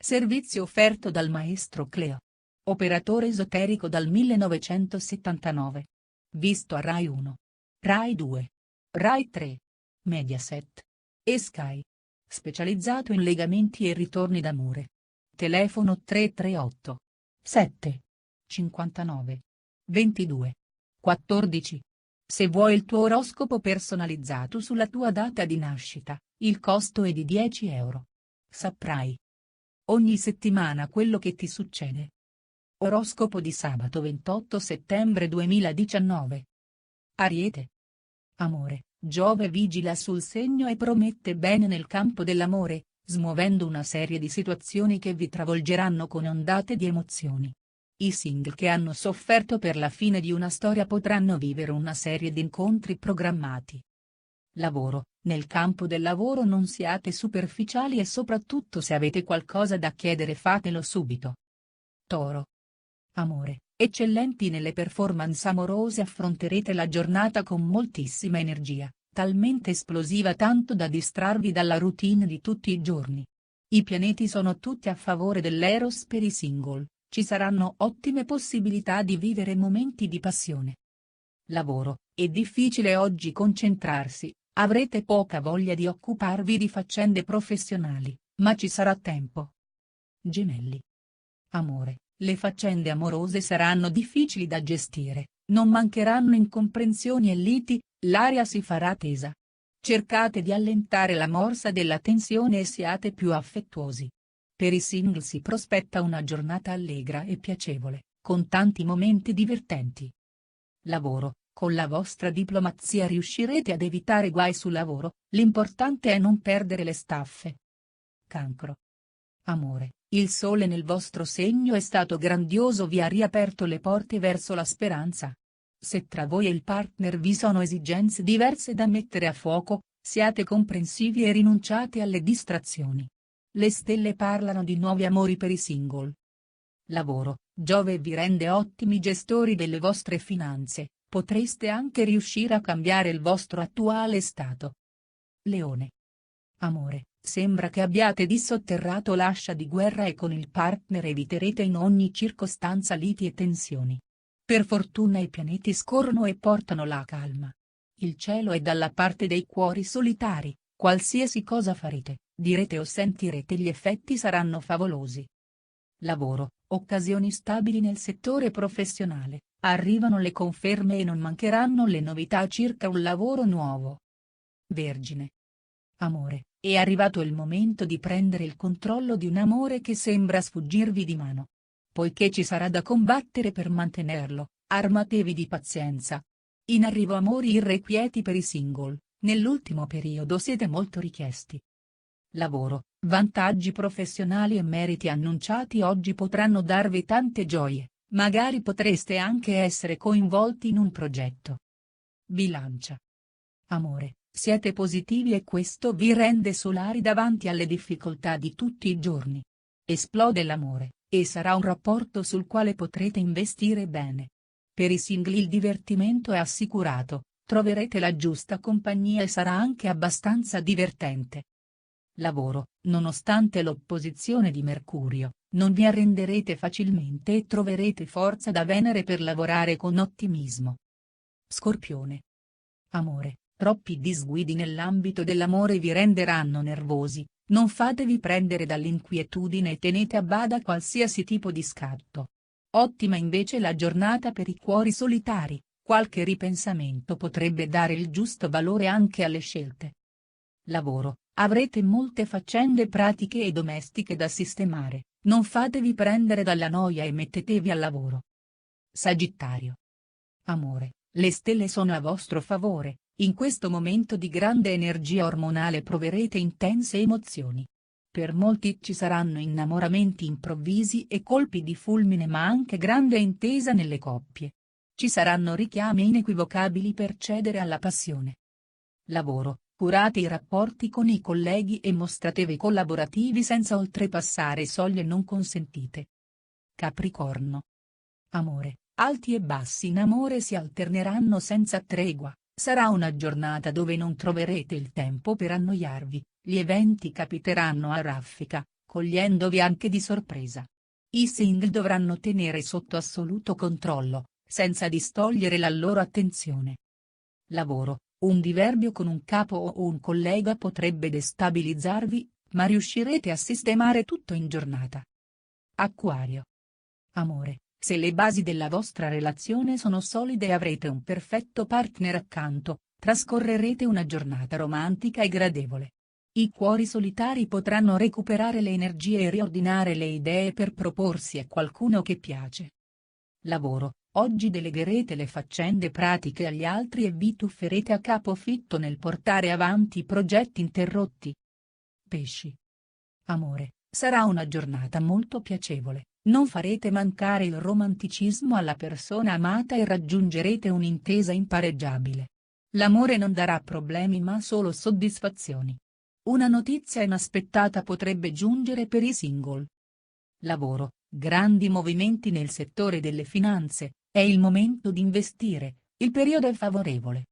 Servizio offerto dal maestro Cleo. Operatore esoterico dal 1979. Visto a Rai 1. Rai 2. Rai 3. Mediaset. E Sky. Specializzato in legamenti e ritorni d'amore. Telefono 338 7 59 22 14. Se vuoi il tuo oroscopo personalizzato sulla tua data di nascita, il costo è di 10 euro. Saprai ogni settimana quello che ti succede. Oroscopo di sabato 28 settembre 2019. Ariete. Amore, Giove vigila sul segno e promette bene nel campo dell'amore, smuovendo una serie di situazioni che vi travolgeranno con ondate di emozioni. I single che hanno sofferto per la fine di una storia potranno vivere una serie di incontri programmati. Lavoro, nel campo del lavoro non siate superficiali e soprattutto se avete qualcosa da chiedere fatelo subito. Toro. Amore, eccellenti nelle performance amorose affronterete la giornata con moltissima energia, talmente esplosiva tanto da distrarvi dalla routine di tutti i giorni. I pianeti sono tutti a favore dell'eros per i single, ci saranno ottime possibilità di vivere momenti di passione. Lavoro, è difficile oggi concentrarsi, avrete poca voglia di occuparvi di faccende professionali, ma ci sarà tempo. Gemelli. Amore, le faccende amorose saranno difficili da gestire, non mancheranno incomprensioni e liti, l'aria si farà tesa. Cercate di allentare la morsa della tensione e siate più affettuosi. Per i single si prospetta una giornata allegra e piacevole, con tanti momenti divertenti. Lavoro, con la vostra diplomazia riuscirete ad evitare guai sul lavoro, l'importante è non perdere le staffe. Cancro. Amore, il sole nel vostro segno è stato grandioso, vi ha riaperto le porte verso la speranza. Se tra voi e il partner vi sono esigenze diverse da mettere a fuoco, siate comprensivi e rinunciate alle distrazioni. Le stelle parlano di nuovi amori per i single. Lavoro, Giove vi rende ottimi gestori delle vostre finanze, potreste anche riuscire a cambiare il vostro attuale stato. Leone. Amore, sembra che abbiate dissotterrato l'ascia di guerra e con il partner eviterete in ogni circostanza liti e tensioni. Per fortuna i pianeti scorrono e portano la calma. Il cielo è dalla parte dei cuori solitari, qualsiasi cosa farete, direte o sentirete gli effetti saranno favolosi. Lavoro, occasioni stabili nel settore professionale, arrivano le conferme e non mancheranno le novità circa un lavoro nuovo. Vergine. Amore, è arrivato il momento di prendere il controllo di un amore che sembra sfuggirvi di mano. Poiché ci sarà da combattere per mantenerlo, armatevi di pazienza. In arrivo amori irrequieti per i single, nell'ultimo periodo siete molto richiesti. Lavoro, vantaggi professionali e meriti annunciati oggi potranno darvi tante gioie, magari potreste anche essere coinvolti in un progetto. Bilancia. Amore, siete positivi e questo vi rende solari davanti alle difficoltà di tutti i giorni. Esplode l'amore, e sarà un rapporto sul quale potrete investire bene. Per i single il divertimento è assicurato, troverete la giusta compagnia e sarà anche abbastanza divertente. Lavoro, nonostante l'opposizione di Mercurio, non vi arrenderete facilmente e troverete forza da Venere per lavorare con ottimismo. Scorpione. Amore, troppi disguidi nell'ambito dell'amore vi renderanno nervosi, non fatevi prendere dall'inquietudine e tenete a bada qualsiasi tipo di scatto. Ottima invece la giornata per i cuori solitari, qualche ripensamento potrebbe dare il giusto valore anche alle scelte. Lavoro, avrete molte faccende pratiche e domestiche da sistemare, non fatevi prendere dalla noia e mettetevi al lavoro. Sagittario. Amore, le stelle sono a vostro favore, in questo momento di grande energia ormonale proverete intense emozioni. Per molti ci saranno innamoramenti improvvisi e colpi di fulmine ma anche grande intesa nelle coppie. Ci saranno richiami inequivocabili per cedere alla passione. Lavoro, curate i rapporti con i colleghi e mostratevi collaborativi senza oltrepassare soglie non consentite. Capricorno. Amore, alti e bassi in amore si alterneranno senza tregua, sarà una giornata dove non troverete il tempo per annoiarvi, gli eventi capiteranno a raffica, cogliendovi anche di sorpresa. I single dovranno tenere sotto assoluto controllo, senza distogliere la loro attenzione. Lavoro: un diverbio con un capo o un collega potrebbe destabilizzarvi, ma riuscirete a sistemare tutto in giornata. Acquario. Amore: se le basi della vostra relazione sono solide e avrete un perfetto partner accanto, trascorrerete una giornata romantica e gradevole. I cuori solitari potranno recuperare le energie e riordinare le idee per proporsi a qualcuno che piace. Lavoro: oggi delegherete le faccende pratiche agli altri e vi tufferete a capofitto nel portare avanti i progetti interrotti. Pesci. Amore: sarà una giornata molto piacevole, non farete mancare il romanticismo alla persona amata e raggiungerete un'intesa impareggiabile. L'amore non darà problemi ma solo soddisfazioni. Una notizia inaspettata potrebbe giungere per i single. Lavoro: grandi movimenti nel settore delle finanze, è il momento di investire, il periodo è favorevole.